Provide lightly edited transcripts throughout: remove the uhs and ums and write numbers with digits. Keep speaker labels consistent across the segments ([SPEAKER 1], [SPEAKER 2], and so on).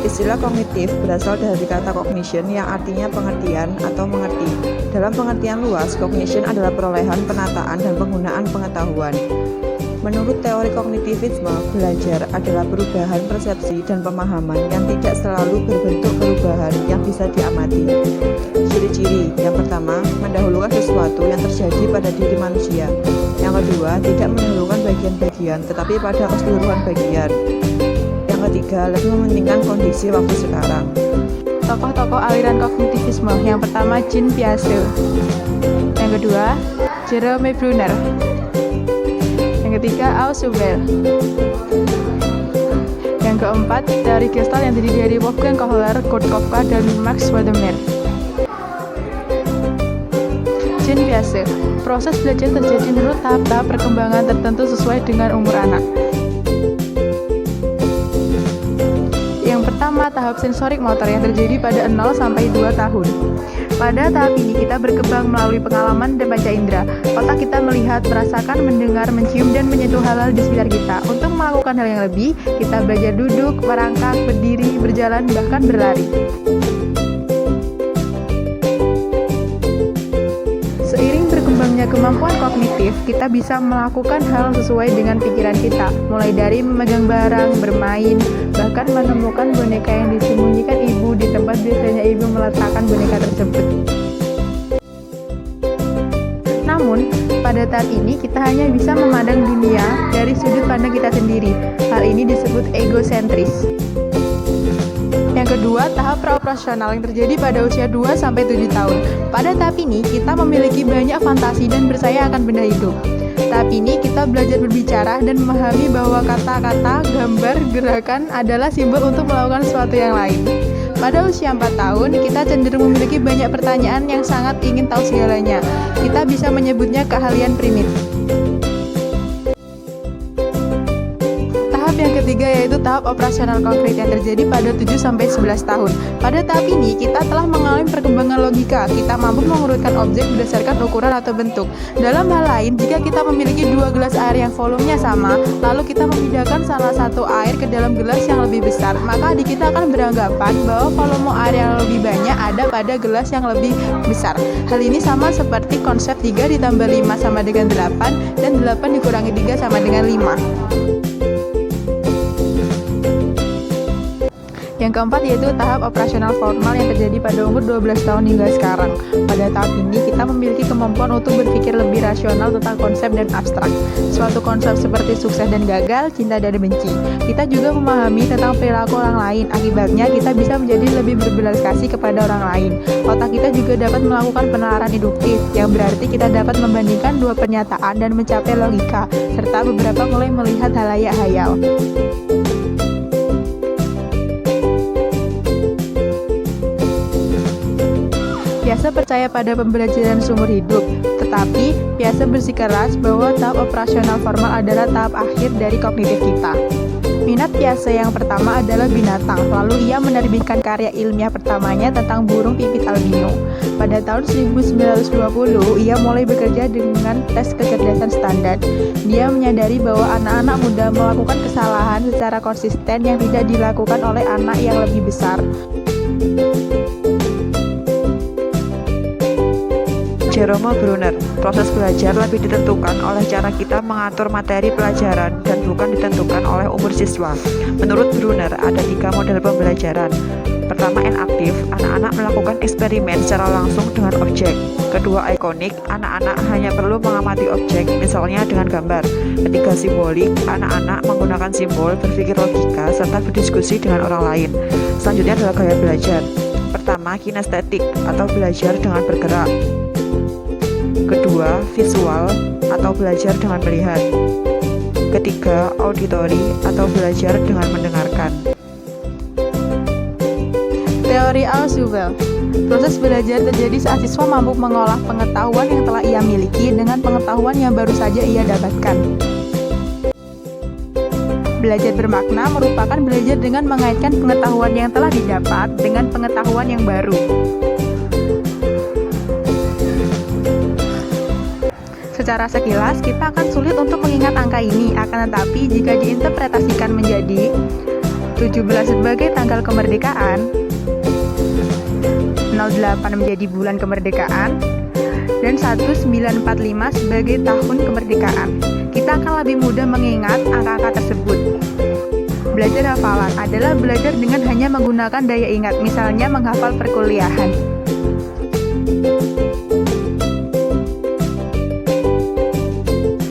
[SPEAKER 1] Istilah kognitif berasal dari kata cognition yang artinya pengertian atau mengerti. Dalam pengertian luas, cognition adalah perolehan, penataan, dan penggunaan pengetahuan. Menurut teori kognitivisme, belajar adalah perubahan persepsi dan pemahaman yang tidak selalu berbentuk perubahan yang bisa diamati. Ciri-ciri yang pertama, mendahulukan sesuatu yang terjadi pada diri manusia. Yang kedua, tidak mendahulukan bagian-bagian, tetapi pada keseluruhan bagian. Yang ketiga, lebih mementingkan kondisi waktu sekarang.
[SPEAKER 2] Tokoh-tokoh aliran kognitivisme, yang pertama Jean Piaget, yang kedua Jerome Bruner, yang ketiga Ausubel, yang keempat teori Gestalt yang terdiri dari Wolfgang Kohler, Kurt Koppka, dan Max Wedemeer. Jean Piaget, proses belajar terjadi menurut tahap-tahap perkembangan tertentu sesuai dengan umur anak. Yang pertama, tahap sensorik motor yang terjadi pada 0 sampai 2 tahun. Pada tahap ini kita berkembang melalui pengalaman dan panca indera. Otak kita melihat, merasakan, mendengar, mencium, dan menyentuh hal-hal di sekitar kita. Untuk melakukan hal yang lebih, kita belajar duduk, merangkak, berdiri, berjalan, bahkan berlari. Seiring berkembangnya kemampuan kognitif, kita bisa melakukan hal sesuai dengan pikiran kita, mulai dari memegang barang, bermain, bahkan menemukan boneka yang disembunyikan ibu di tempat biasanya ibu meletakkan boneka tersebut. Namun, pada tahap ini kita hanya bisa memandang dunia dari sudut pandang kita sendiri. Hal ini disebut egosentris. Yang kedua, tahap praoperasional yang terjadi pada usia 2-7 tahun. Pada tahap ini, kita memiliki banyak fantasi dan percaya akan benda hidup. Tahap ini, kita belajar berbicara dan memahami bahwa kata-kata, gambar, gerakan adalah simbol untuk melakukan sesuatu yang lain. Pada usia 4 tahun, kita cenderung memiliki banyak pertanyaan yang sangat ingin tahu segalanya. Kita bisa menyebutnya keahlian primitif. Yang ketiga yaitu tahap operasional konkret yang terjadi pada 7-11 tahun. Pada tahap ini kita telah mengalami perkembangan logika. Kita mampu mengurutkan objek berdasarkan ukuran atau bentuk. Dalam hal lain, jika kita memiliki 2 gelas air yang volumenya sama, lalu kita memindahkan salah satu air ke dalam gelas yang lebih besar, maka adik kita akan beranggapan bahwa volume air yang lebih banyak ada pada gelas yang lebih besar. Hal ini sama seperti konsep 3 ditambah 5 sama dengan 8 dan 8 dikurangi 3 sama dengan 5. Yang keempat yaitu tahap operasional formal yang terjadi pada umur 12 tahun hingga sekarang. Pada tahap ini kita memiliki kemampuan untuk berpikir lebih rasional tentang konsep dan abstrak. Suatu konsep seperti sukses dan gagal, cinta dan benci. Kita juga memahami tentang perilaku orang lain. Akibatnya kita bisa menjadi lebih berbelas kasih kepada orang lain. Otak kita juga dapat melakukan penalaran induktif, yang berarti kita dapat membandingkan dua pernyataan dan mencapai logika, serta beberapa mulai melihat halayak hayal. Piaget percaya pada pembelajaran seumur hidup, tetapi Piaget bersikeras bahwa tahap operasional formal adalah tahap akhir dari kognitif kita. Minat Piaget yang pertama adalah binatang, lalu ia menerbitkan karya ilmiah pertamanya tentang burung pipit albino. Pada tahun 1920, ia mulai bekerja dengan tes kecerdasan standar. Dia menyadari bahwa anak-anak muda melakukan kesalahan secara konsisten yang tidak dilakukan oleh anak yang lebih besar.
[SPEAKER 1] Jerome Bruner, proses belajar lebih ditentukan oleh cara kita mengatur materi pelajaran dan bukan ditentukan oleh umur siswa. Menurut Bruner, ada 3 model pembelajaran. Pertama, enaktif, anak-anak melakukan eksperimen secara langsung dengan objek. Kedua, ikonik, anak-anak hanya perlu mengamati objek, misalnya dengan gambar. Ketiga, simbolik, anak-anak menggunakan simbol, berpikir logika, serta berdiskusi dengan orang lain. Selanjutnya adalah gaya belajar. Pertama, kinestetik, atau belajar dengan bergerak. Kedua, visual atau belajar dengan melihat. Ketiga, auditori atau belajar dengan mendengarkan.
[SPEAKER 2] Teori Ausubel. Proses belajar terjadi saat siswa mampu mengolah pengetahuan yang telah ia miliki dengan pengetahuan yang baru saja ia dapatkan. Belajar bermakna merupakan belajar dengan mengaitkan pengetahuan yang telah didapat dengan pengetahuan yang baru. Secara sekilas, kita akan sulit untuk mengingat angka ini, akan tetapi jika diinterpretasikan menjadi 17 sebagai tanggal kemerdekaan, 08 menjadi bulan kemerdekaan, dan 1945 sebagai tahun kemerdekaan. Kita akan lebih mudah mengingat angka-angka tersebut. Belajar hafalan adalah belajar dengan hanya menggunakan daya ingat, misalnya menghafal perkuliahan.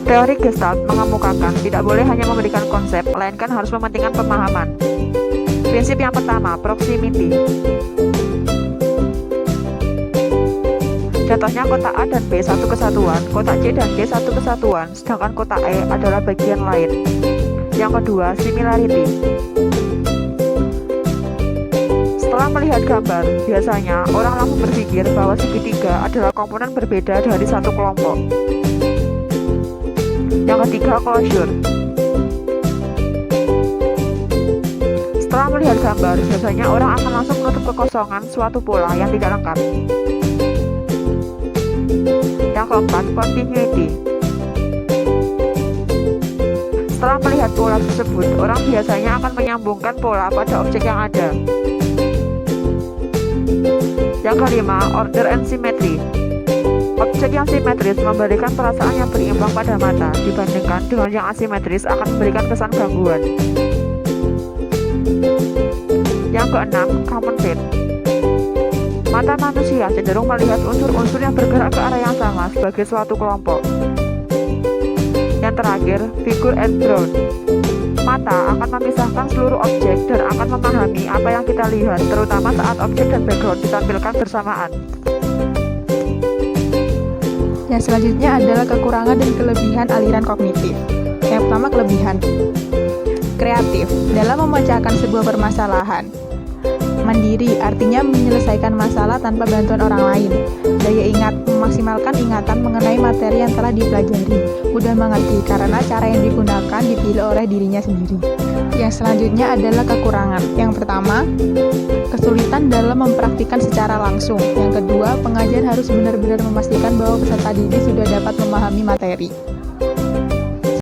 [SPEAKER 1] Teori Gestalt mengemukakan tidak boleh hanya memberikan konsep, melainkan harus mementingkan pemahaman. Prinsip yang pertama, proximity. Contohnya kotak A dan B satu kesatuan, kotak C dan D satu kesatuan, sedangkan kotak E adalah bagian lain. Yang kedua, similarity. Setelah melihat gambar, biasanya orang langsung berpikir bahwa segitiga adalah komponen berbeda dari satu kelompok. Yang ketiga, closure. Setelah melihat gambar, biasanya orang akan langsung menutup kekosongan suatu pola yang tidak lengkap. Yang keempat, continuity. Setelah melihat pola tersebut, orang biasanya akan menyambungkan pola pada objek yang ada. Yang kelima, order and symmetry. Objek yang simetris memberikan perasaan yang berimbang pada mata, dibandingkan dengan yang asimetris akan memberikan kesan gangguan. Yang keenam, common fate. Mata manusia cenderung melihat unsur-unsur yang bergerak ke arah yang sama sebagai suatu kelompok. Yang terakhir, figure and ground. Mata akan memisahkan seluruh objek dan akan memahami apa yang kita lihat, terutama saat objek dan background ditampilkan bersamaan.
[SPEAKER 2] Yang selanjutnya adalah kekurangan dan kelebihan aliran kognitif. Yang pertama, kelebihan. Kreatif dalam memecahkan sebuah permasalahan. Mandiri artinya menyelesaikan masalah tanpa bantuan orang lain. Daya ingat memaksimalkan ingatan mengenai materi yang telah dipelajari. Mudah mengerti karena cara yang digunakan dipilih oleh dirinya sendiri. Yang selanjutnya adalah kekurangan. Yang pertama, kesulitan dalam mempraktikkan secara langsung. Yang kedua, pengajar harus benar-benar memastikan bahwa peserta didik sudah dapat memahami materi.